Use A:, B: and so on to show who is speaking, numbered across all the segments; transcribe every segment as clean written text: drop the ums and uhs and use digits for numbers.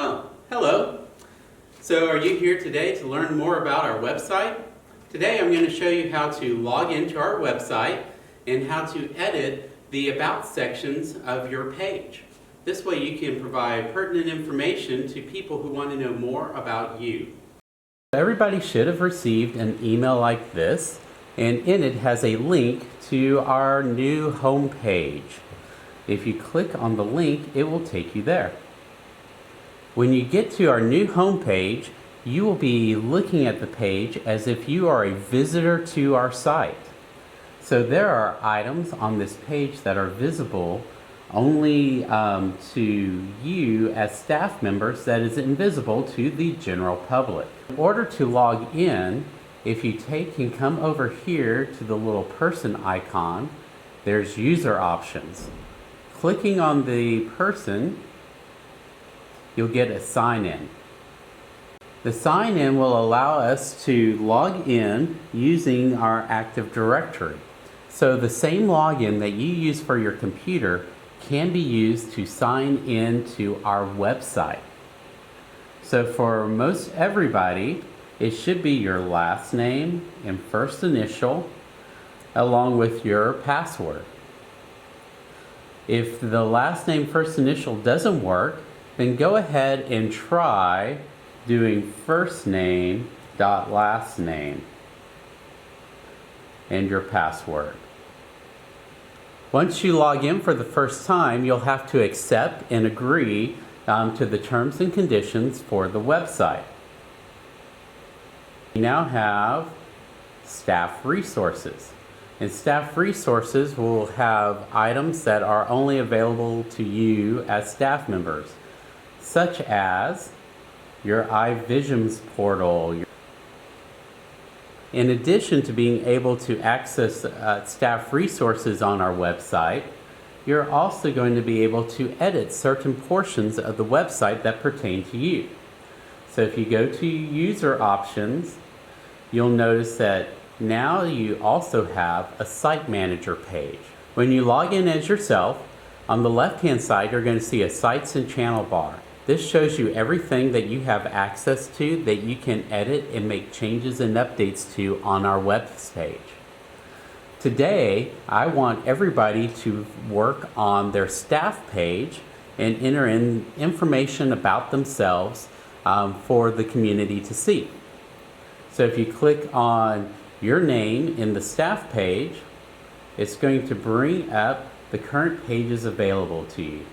A: Oh, hello. So are you here today to learn more about our website? Today I'm going to show you how to log into our website and how to edit the About sections of your page. This way you can provide pertinent information to people who want to know more about you. Everybody should have received an email like this, and in it has a link to our new home page. If you click on the link, it will take you there. When you get to our new home page, you will be looking at the page as if you are a visitor to our site. So there are items on this page that are visible only to you as staff members that is invisible to the general public. In order to log in, if you take and come over here to the little person icon, there's user options. Clicking on the person, you'll get a sign-in. The sign-in will allow us to log in using our Active Directory. So the same login that you use for your computer can be used to sign in to our website. So for most everybody, it should be your last name and first initial along with your password. If the last name, first initial doesn't work, then go ahead and try doing first name dot last name and your password. Once you log in for the first time, you'll have to accept and agree to the terms and conditions for the website. We now have staff resources. And staff resources will have items that are only available to you as staff members, such as your iVisions portal. In addition to being able to access staff resources on our website, you're also going to be able to edit certain portions of the website that pertain to you. So if you go to user options, you'll notice that now you also have a site manager page. When you log in as yourself, on the left-hand side, you're going to see a sites and channel bar. This shows you everything that you have access to that you can edit and make changes and updates to on our web page. Today, I want everybody to work on their staff page and enter in information about themselves for the community to see. So if you click on your name in the staff page, it's going to bring up the current pages available to you.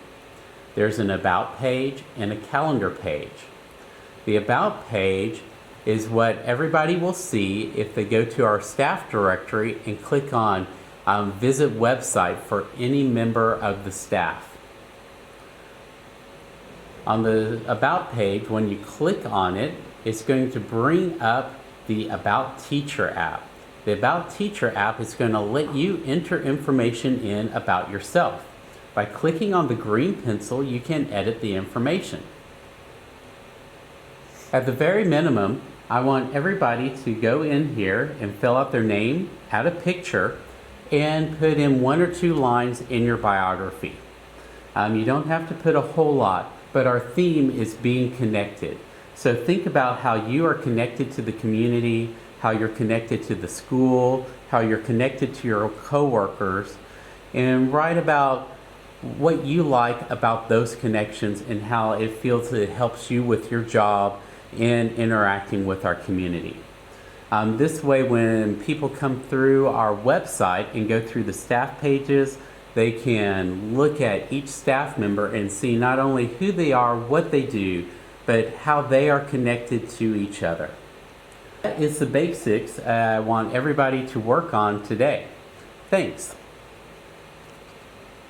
A: There's an About page and a Calendar page. The About page is what everybody will see if they go to our staff directory and click on Visit Website for any member of the staff. On the About page, when you click on it, it's going to bring up the About Teacher app. The About Teacher app is going to let you enter information in about yourself. By clicking on the green pencil, you can edit the information. At the very minimum, I want everybody to go in here and fill out their name, add a picture, and put in 1 or 2 lines in your biography. You don't have to put a whole lot, but our theme is being connected. So think about how you are connected to the community, how you're connected to the school, how you're connected to your coworkers, and write about what you like about those connections and how it feels that it helps you with your job and interacting with our community. This way, when people come through our website and go through the staff pages, they can look at each staff member and see not only who they are, what they do, but how they are connected to each other. That is the basics I want everybody to work on today. Thanks.